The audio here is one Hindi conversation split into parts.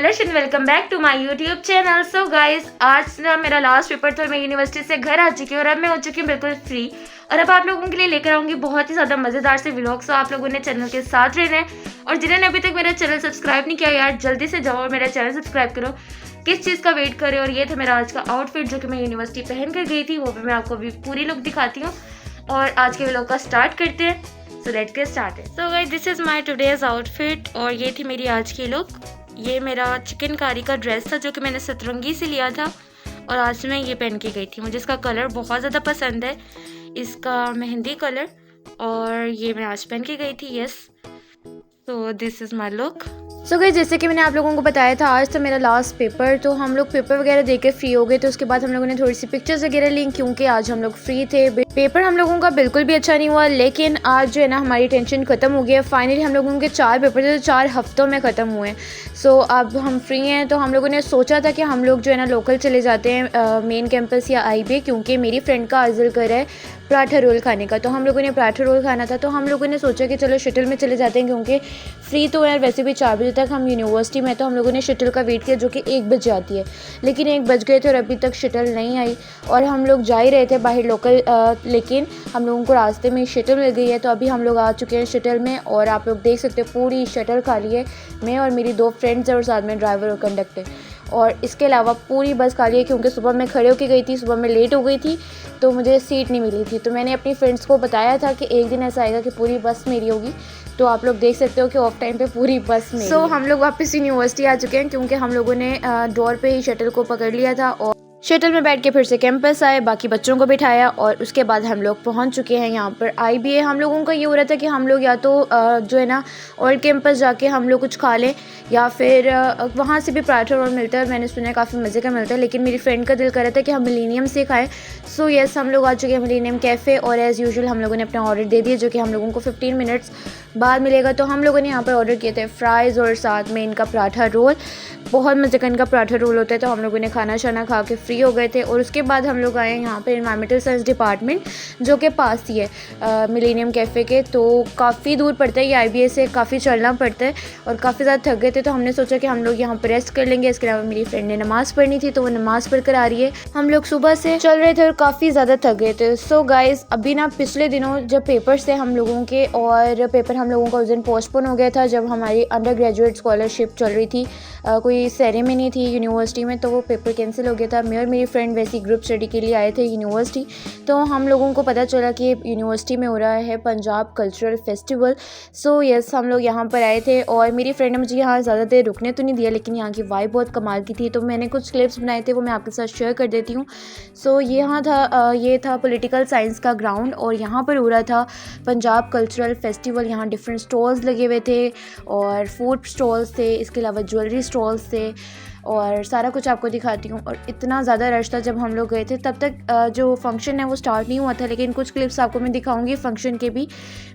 कलश and welcome back to my YouTube channel. So guys, आज ना मेरा लास्ट पेपर था और मैं यूनिवर्सिटी से घर आ चुकी हूँ और अब मैं हो चुकी हूँ बिल्कुल फ्री। और अब आप लोगों के लिए लेकर आऊँगी बहुत ही ज़्यादा मज़ेदार से व्लॉग्स। आप लोगों ने चैनल के साथ रहना है और जिन्होंने अभी तक मेरा चैनल सब्सक्राइब नहीं किया यार, जल्दी से जाओ और मेरा चैनल सब्सक्राइब करो। किस चीज़ का वेट करें। और ये था मेरा आज का आउटफिट जो कि मैं यूनिवर्सिटी पहन कर गई थी, वो भी मैं आपको अभी पूरी लुक दिखाती हूँ। और आज के व्लॉग का स्टार्ट करते हैं। So let's get started. So guys, this is my today's outfit और ये थी मेरी आज की लुक। ये मेरा चिकनकारी का ड्रेस था जो कि मैंने सतरंगी से लिया था और आज मैं ये पहन के गई थी। मुझे इसका कलर बहुत ज़्यादा पसंद है, इसका मेहंदी कलर, और ये मैं आज पहन के गई थी। यस, तो this is my look. So guys, जैसे कि मैंने आप लोगों को बताया था, आज तो मेरा लास्ट पेपर, तो हम लोग पेपर वगैरह देके फ्री हो गए। तो उसके बाद हम लोगों ने थोड़ी सी पिक्चर्स वगैरह ली क्योंकि आज हम लोग फ्री थे। पेपर हम लोगों का बिल्कुल भी अच्छा नहीं हुआ, लेकिन आज जो है ना हमारी टेंशन ख़त्म हो गई है। फाइनली हम लोगों के 4 पेपर थे जो 4 हफ्तों में ख़त्म हुए। सो अब हम फ्री हैं, तो हम लोगों ने सोचा था कि हम लोग जो है ना लोकल चले जाते हैं मेन कैंपस या IB, क्योंकि मेरी फ्रेंड का अर्ज़ल कर है पराठा रोल खाने का। तो हम लोगों ने पराठा रोल खाना था, तो हम लोगों ने सोचा कि चलो शटल में चले जाते हैं क्योंकि फ्री तो यार वैसे भी 4 बजे तक हम यूनिवर्सिटी में। तो हम लोगों ने शटल का वेट किया जो कि 1 बजे आती है, लेकिन 1 बज गए थे और अभी तक शटल नहीं आई। और हम लोग जा ही रहे थे बाहर लोकल, लेकिन हम लोगों को रास्ते में शटल मिल गई है। तो अभी हम लोग आ चुके हैं शटल में और आप लोग देख सकते हो पूरी शटल खाली है। मैं और मेरी 2 फ्रेंड्स हैं और साथ में ड्राइवर और कंडक्टर, और इसके अलावा पूरी बस खाली है क्योंकि सुबह मैं खड़े होके गई थी, सुबह मैं लेट हो गई थी तो मुझे सीट नहीं मिली थी। तो मैंने अपनी फ्रेंड्स को बताया था कि एक दिन ऐसा आएगा कि पूरी बस मेरी होगी। तो आप लोग देख सकते हो कि ऑफ टाइम पे पूरी बस मेरी। सो हम लोग वापस यूनिवर्सिटी आ चुके हैं क्योंकि हम लोगों ने डोर पे ही शटल को पकड़ लिया था और शटल में बैठ के फिर से कैंपस आए, बाकी बच्चों को बिठाया और उसके बाद हम लोग पहुंच चुके हैं यहाँ पर IBA। हम लोगों का ये हो रहा था कि हम लोग या तो जो है ना ओल्ड कैंपस जाके हम लोग कुछ खा लें या फिर वहाँ से भी पराठा रोल मिलता है, मैंने सुना है काफ़ी मज़े का मिलता है, लेकिन मेरी फ्रेंड का दिल कर रहा था कि हम मिलेनियम से खाएं। सो यस, हम लोग आ चुके हैं मिलेनियम कैफ़े और एज़ यूजुअल हम लोगों ने अपना ऑर्डर दे दिया जो कि हम लोगों को 15 मिनट्स बाद मिलेगा। तो हम लोगों ने यहाँ पर ऑर्डर किए थे फ्राइज़ और साथ में इनका पराठा रोल। बहुत मज़े का इनका पराठा रोल होता है। तो हम लोगों ने खाना शाना खा के फ्री हो गए थे और उसके बाद हम लोग आए यहाँ पे एनवायरमेंटल साइंस डिपार्टमेंट जो कि पास ही है मिलेनियम कैफ़े के। तो काफ़ी दूर पड़ता है, ये IBA से काफ़ी चलना पड़ता है और काफ़ी ज़्यादा थक गए थे। तो हमने सोचा कि हम लोग यहाँ पर रेस्ट कर लेंगे। इसके अलावा मेरी फ्रेंड ने नमाज़ पढ़नी थी तो वो नमाज़ पढ़ कर आ रही है। हम लोग सुबह से चल रहे थे और काफ़ी ज़्यादा थक गए थे। सो गाइज़, अभी ना पिछले दिनों जब पेपर्स थे हम लोगों के, और पेपर हम लोगों का उस दिन पोस्टपोन हो गया था जब हमारी अंडर ग्रेजुएट स्कॉलरशिप चल रही थी, कोई सेरेमनी थी यूनिवर्सिटी में, तो वो पेपर कैंसिल हो गया था। मैं और मेरी फ्रेंड वैसी ग्रुप स्टडी के लिए आए थे यूनिवर्सिटी। तो हम लोगों को पता चला कि यूनिवर्सिटी में हो रहा है Punjab cultural festival. So yes, हम लोग यहाँ पर आए थे और मेरी फ्रेंड ने मुझे यहाँ ज़्यादा देर रुकने तो नहीं दिया, लेकिन यहाँ की वाइब बहुत कमाल की थी। तो मैंने कुछ क्लिप्स बनाए थे, वो मैं आपके साथ शेयर कर देती हूँ। सो ये था पॉलिटिकल साइंस का ग्राउंड और यहाँ पर हो रहा था पंजाब कल्चरल फेस्टिवल। यहाँ डिफरेंट स्टॉल्स लगे हुए थे और फूड स्टॉल्स थे, इसके अलावा ज्वेलरी स्टॉल्स थे और सारा कुछ आपको दिखाती हूँ। और इतना ज़्यादा रश था जब हम लोग गए थे, तब तक जो फंक्शन है वो स्टार्ट नहीं हुआ था, लेकिन कुछ क्लिप्स आपको मैं दिखाऊंगी फंक्शन के भी।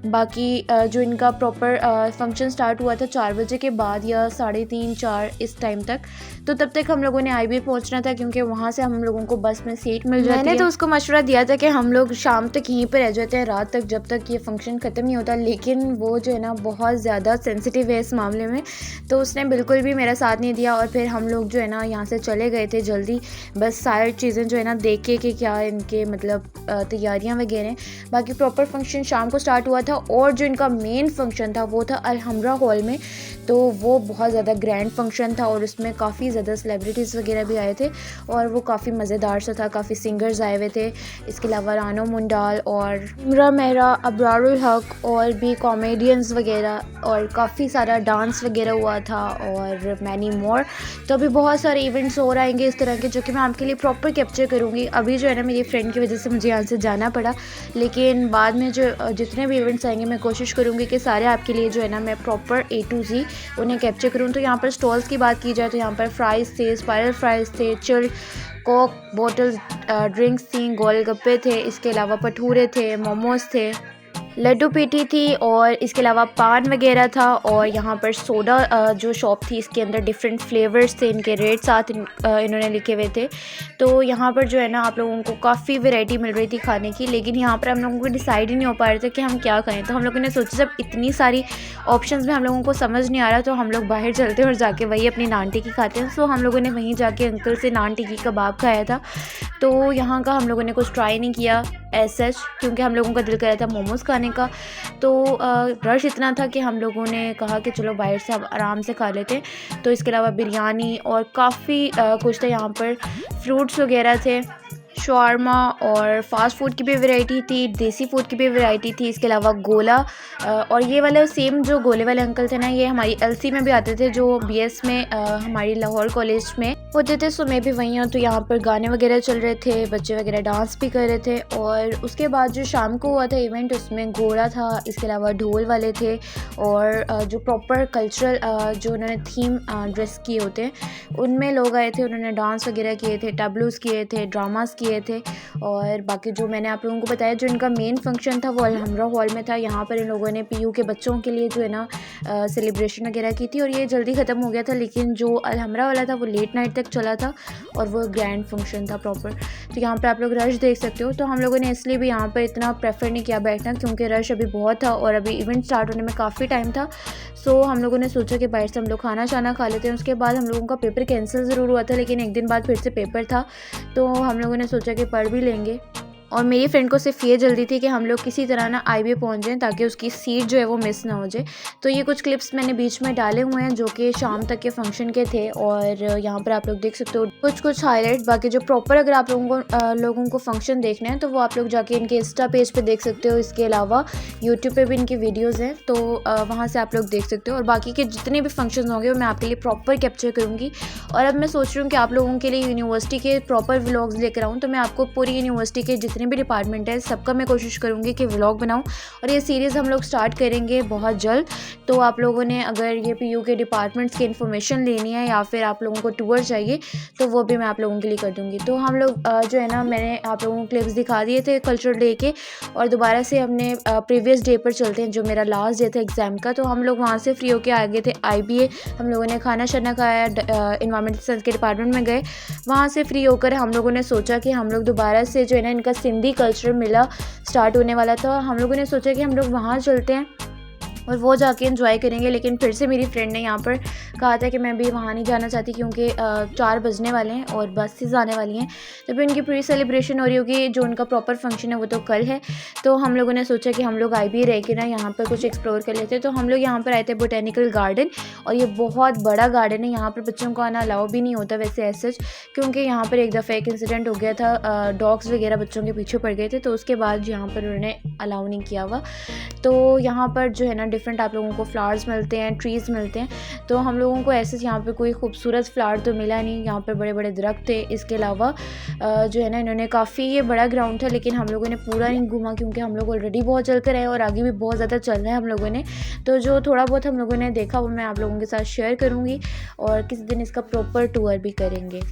बाकी जो इनका प्रॉपर फंक्शन स्टार्ट हुआ था 4 बजे के बाद या 3:30 4 इस टाइम तक। तो तब तक हम लोगों ने IBA पहुँचना था क्योंकि वहाँ से हम लोगों को बस में सीट मिल जाती है। मैंने तो उसको मशवरा दिया था कि हम लोग शाम तक यहीं पर रह जाते हैं, रात तक, जब तक ये फंक्शन ख़त्म नहीं होता, लेकिन वो जो है ना बहुत ज़्यादा सेंसिटिव है इस मामले में, तो उसने बिल्कुल भी मेरा साथ नहीं दिया। और फिर हम लोग जो है ना यहाँ से चले गए थे जल्दी, बस सारी चीज़ें जो है ना देख के कि क्या इनके मतलब तैयारियाँ वगैरह। बाकी प्रॉपर फंक्शन शाम को स्टार्ट हुआ था और जो इनका मेन फंक्शन था वो था अलहमरा हॉल में। तो वो बहुत ज़्यादा ग्रैंड फंक्शन था और उसमें काफ़ी ज़्यादा सेलिब्रिटीज़ वगैरह भी आए थे और वो काफ़ी मज़ेदार सा था। काफ़ी सिंगर्स आए हुए थे, इसके अलावा रानो मुंडाल और इमरा मेहरा, अबरारुल हक और भी कॉमेडियंस वगैरह, और काफ़ी सारा डांस वगैरह हुआ था और मैनी मोर। तो अभी बहुत सारे इवेंट्स और आएंगे इस तरह के जो कि मैं आपके लिए प्रॉपर कैप्चर करूँगी। अभी जो है ना मेरी फ्रेंड की वजह से मुझे यहाँ से जाना पड़ा, लेकिन बाद में जो जितने भी इवेंट्स आएंगे मैं कोशिश करूँगी कि सारे आपके लिए जो है ना मैं प्रॉपर A to Z उन्हें कैप्चर करूँ। तो यहाँ पर स्टॉल्स की बात की जाए तो यहाँ पर फ्राइज़ थे, स्पाइरल फ्राइज़ थे, चिल्ड कोक बॉटल्स ड्रिंक्स थी, गोलगप्पे थे, इसके अलावा भटूरे थे, मोमोज़ थे, लड्डू पेटी थी और इसके अलावा पान वगैरह था। और यहाँ पर सोडा जो शॉप थी इसके अंदर डिफरेंट फ्लेवर्स थे, इनके रेट साथ इन्होंने लिखे हुए थे। तो यहाँ पर जो है ना आप लोगों को काफ़ी वैरायटी मिल रही थी खाने की, लेकिन यहाँ पर हम लोगों को डिसाइड ही नहीं हो पा रहे थे कि हम क्या खाएं। तो हम लोगों ने सोचा जब इतनी सारी ऑप्शंस में हम लोगों को समझ नहीं आ रहा तो हम लोग बाहर चलते हैं और जाके वही अपनी नान टिक्की खाते हैं। सो हम लोगों ने वहीं जाके अंकल से नान टिक्की कबाब खाया था। तो यहाँ का हम लोगों ने कुछ ट्राई नहीं किया एज सच, क्योंकि हम लोगों का दिल कर रहा था मोमोज़ खाने का। तो रश इतना था कि हम लोगों ने कहा कि चलो बाहर से अब आराम से खा लेते हैं। तो इसके अलावा बिरयानी और काफ़ी कुछ था, यहाँ पर फ्रूट्स वगैरह थे, शवारमा और फ़ास्ट फूड की भी वैरायटी थी, देसी फूड की भी वैरायटी थी। इसके अलावा गोला और ये वाले सेम जो गोले वाले अंकल थे ना, ये हमारी एलसी में भी आते थे, जो बीएस में हमारी लाहौर कॉलेज में होते थे। सो मैं भी वहीं हूँ। तो यहाँ पर गाने वगैरह चल रहे थे, बच्चे वगैरह डांस भी कर रहे थे। और उसके बाद जो शाम को हुआ था इवेंट, उसमें घोड़ा था, इसके अलावा ढोल वाले थे और जो प्रॉपर कल्चरल जो उन्होंने थीम ड्रेस किए होते हैं उनमें लोग आए थे। उन्होंने डांस वगैरह किए थे, टैबलूज किए थे, ड्रामास किए थे। और बाकी जो मैंने आप लोगों को बताया जो इनका मेन फंक्शन था वो अलहमरा हॉल में था। यहाँ पर इन लोगों ने पीयू के बच्चों के लिए जो है ना सेलिब्रेशन वगैरह की थी और ये जल्दी ख़त्म हो गया था। लेकिन जो अलहमरा वाला था वो लेट नाइट तक चला था और वो ग्रैंड फंक्शन था प्रॉपर। तो यहाँ पर आप लोग रश देख सकते हो। तो हम लोगों ने इसलिए भी यहाँ पर इतना प्रेफर नहीं किया बैठना, क्योंकि रश अभी बहुत था और अभी इवेंट स्टार्ट होने में काफ़ी टाइम था। सो हम लोगों ने सोचा कि बाहर से हम लोग खाना शाना खा लेते हैं। उसके बाद हम लोगों का पेपर कैंसिल ज़रूर हुआ था, लेकिन एक दिन बाद फिर से पेपर था तो हम लोगों ने सोचा कि पढ़ भी लेंगे। और मेरी फ्रेंड को सिर्फ ये जल्दी थी कि हम लोग किसी तरह ना आईबी पहुंच जाएं ताकि उसकी सीट जो है वो मिस ना हो जाए। तो ये कुछ क्लिप्स मैंने बीच में डाले हुए हैं जो कि शाम तक के फंक्शन के थे और यहाँ पर आप लोग देख सकते हो कुछ हाईलाइट। बाकी जो प्रॉपर अगर आप लोगों को फंक्शन देखना है तो वो आप लोग जाके इनके इंस्टा पेज पे देख सकते हो। इसके अलावा यूट्यूब पे भी इनकी वीडियोज़ हैं, तो वहाँ से आप लोग देख सकते हो। और बाकी के जितने भी फंक्शन होंगे वो मैं आपके लिए प्रॉपर कैप्चर करूँगी। और अब मैं सोच रही हूँ कि आप लोगों के लिए यूनिवर्सिटी के प्रॉपर व्लॉग्स लेकर आऊँ। तो मैं आपको पूरी यूनिवर्सिटी के जितने भी डिपार्टमेंट है सबका मैं कोशिश करूँगी कि व्लॉग बनाऊँ। और ये सीरीज़ हम लोग स्टार्ट करेंगे बहुत जल्द। तो आप लोगों ने अगर ये पीयू के डिपार्टमेंट्स की इन्फॉर्मेशन लेनी है या फिर आप लोगों को टूर चाहिए तो वो भी मैं आप लोगों के लिए कर दूँगी। तो हम लोग जो है ना मैंने आप लोगों को क्लिप्स दिखा दिए थे कल्चरल डे के, और दोबारा से हमने प्रीवियस डे पर चलते हैं जो मेरा लास्ट डे था एग्ज़ाम का। तो हम लोग वहाँ से फ्री होके आ गए थे IBA। हम लोगों ने खाना शाना खाया, इन्वायरमेंटल साइंस के डिपार्टमेंट में गए। वहाँ से फ्री होकर हम लोगों ने सोचा कि हम लोग दोबारा से जो है ना इनका सिंधी कल्चर मेला स्टार्ट होने वाला था। हम लोगों ने सोचा कि हम लोग वहाँ चलते हैं और वो जाके एंजॉय करेंगे। लेकिन फिर से मेरी फ्रेंड ने यहाँ पर कहा था कि मैं भी वहाँ नहीं जाना चाहती क्योंकि 4 बजने वाले हैं और बसेस आने वाली हैं। तो भी उनकी पूरी सेलिब्रेशन हो रही होगी, जो उनका प्रॉपर फंक्शन है वो तो कल है। तो हम लोगों ने सोचा कि हम लोग IBA रह के ना यहाँ पर कुछ एक्सप्लोर कर लेते हैं। तो हम लोग यहाँ पर आए थे बोटेनिकल गार्डन, और ये बहुत बड़ा गार्डन है। यहाँ पर बच्चों को आना अलाउ भी नहीं होता वैसे एज सच, क्योंकि यहाँ पर एक दफ़ा एक इंसिडेंट हो गया था, डॉग्स वगैरह बच्चों के पीछे पड़ गए थे। तो उसके बाद यहाँ पर उन्होंने अलाउ नहीं किया हुआ। तो यहाँ पर जो है ना डिफरेंट आप लोगों को फ्लावर्स मिलते हैं, ट्रीज़ मिलते हैं। तो हम लोगों को ऐसे यहाँ पे कोई खूबसूरत फ्लावर तो मिला नहीं, यहाँ पर बड़े बड़े दरख्त थे। इसके अलावा जो है ना इन्होंने काफ़ी, ये बड़ा ग्राउंड था लेकिन हम लोगों ने पूरा नहीं घूमा क्योंकि हम लोग ऑलरेडी बहुत चल कर आए और आगे भी बहुत ज़्यादा चल रहे हैं हम लोगों ने। तो जो थोड़ा बहुत हम लोगों ने देखा वो मैं आप लोगों के साथ शेयर करूँगी और किसी दिन इसका प्रॉपर टूर भी करेंगे।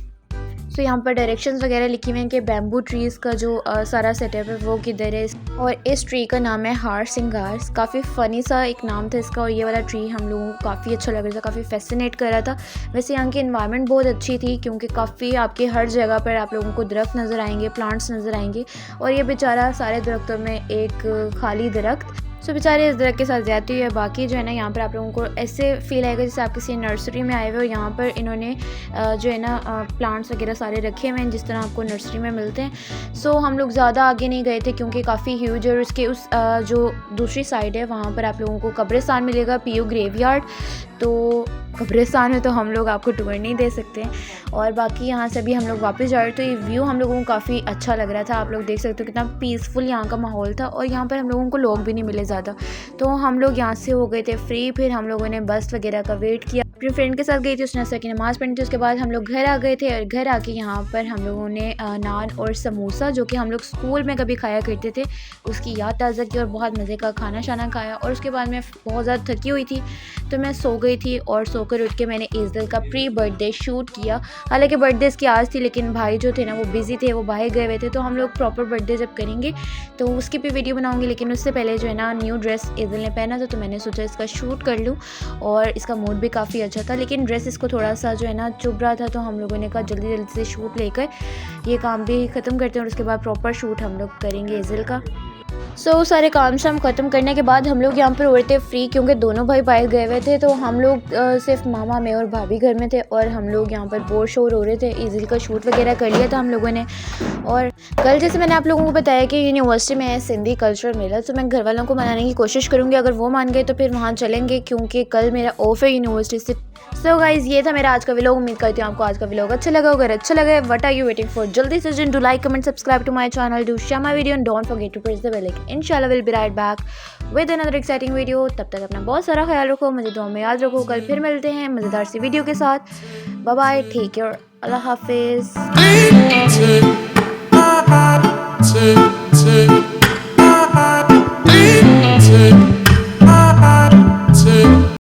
तो यहाँ पर डायरेक्शंस वगैरह लिखी हुई हैं कि बैम्बू ट्रीज़ का जो सारा सेटअप है वो किधर है। और इस ट्री का नाम है हार सिंगार। काफ़ी फ़नी सा एक नाम था इसका, और ये वाला ट्री हम लोगों को काफ़ी अच्छा लग रहा था, काफ़ी फैसिनेट कर रहा था। वैसे यहाँ की एनवायरनमेंट बहुत अच्छी थी क्योंकि काफ़ी आपके हर जगह पर आप लोगों को दरख्त नज़र आएंगे, प्लांट्स नज़र आएंगे। और ये बेचारा सारे दरख्तों में एक खाली दरख्त। सो बेचारे इस दरख्त के साथ ज़्यादती हुई है। बाकी जो है ना यहाँ पर आप लोगों को ऐसे फील आएगा जैसे आप किसी नर्सरी में आए हुए हो। यहाँ पर इन्होंने जो है ना प्लांट्स वगैरह सारे रखे हुए हैं जिस तरह आपको नर्सरी में मिलते हैं। सो हम लोग ज़्यादा आगे नहीं गए थे क्योंकि काफ़ी ह्यूज है। और उसके उस जो दूसरी साइड है वहाँ पर आप लोगों को कब्रिस्तान मिलेगा, पीयू ग्रेवयार्ड। तो कब्रिस्तान है तो हम लोग आपको टूर नहीं दे सकते हैं। और बाकी यहाँ से भी हम लोग वापस जा रहे, तो ये व्यू हम लोगों को काफ़ी अच्छा लग रहा था। आप लोग देख सकते हो कितना पीसफुल यहाँ का माहौल था। और यहाँ पर हम लोगों को लोग भी नहीं मिले ज़्यादा, तो हम लोग यहाँ से हो गए थे फ्री। फिर हम लोगों ने बस वगैरह का वेट किया अपनी फ्रेंड के साथ गई थी, उसने असर की नमाज़ पढ़ी थी। उसके बाद हम लोग घर आ गए थे और घर आके यहाँ पर हम लोगों ने नान और समोसा जो कि हम लोग स्कूल में कभी खाया करते थे उसकी याद ताज़ा की और बहुत मज़े का खाना शाना खाया। और उसके बाद मैं बहुत ज़्यादा थकी हुई थी तो मैं सो गई थी और सोकर उठ के मैंने ईज़ल का प्री बर्थडे शूट किया। हालांकि बर्थडे इसकी आज थी लेकिन भाई जो थे ना वो बिज़ी थे, वो बाहर गए हुए थे, तो हम लोग प्रॉपर बर्थडे जब करेंगे तो उसकी भी वीडियो बनाऊँगी। लेकिन उससे पहले जो है ना न्यू ड्रेस ईज़ल ने पहना था तो मैंने सोचा इसका शूट कर लूँ और इसका मूड भी काफ़ी अच्छा था। लेकिन ड्रेस इसको थोड़ा सा जो है ना चुभ रहा था तो हम लोगों ने कहा जल्दी जल्दी से शूट लेकर ये काम भी ख़त्म करते हैं और उसके बाद प्रॉपर शूट हम लोग करेंगे ईज़ल का। सारे काम शाम ख़त्म करने के बाद हम लोग यहाँ पर हुए थे फ्री, क्योंकि दोनों भाई बाहर गए हुए थे तो हम लोग सिर्फ मामा मैं और भाभी घर में थे और हम लोग यहाँ पर बोर शोर हो रहे थे। ईज़ल का शूट वगैरह कर लिया था हम लोगों ने। और कल जैसे मैंने आप लोगों को बताया कि यूनिवर्सिटी में है सिंधी कल्चरल मेला, तो मैं घर वालों को मनाने की कोशिश करूँगी, अगर वो मान गए तो फिर वहाँ चलेंगे क्योंकि कल मेरा ऑफ है यूनिवर्सिटी से। गाइज ये था मेरा आज का व्लॉग। उम्मीद करती हूँ आपको आज का व्लॉग अच्छा लगा। अगर अच्छा लगा what are you waiting for, जल्दी से do like comment subscribe to my channel, do share my video and don't forget to press the bell icon. इंशाल्लाह will be right back with another exciting video. तब तक अपना बहुत सारा ख्याल रखो, मुझे दुआ में याद रखो। कल फिर मिलते हैं मज़ेदार सी वीडियो के साथ। बाय बाय, टेक केयर, अल्लाह हाफिज़।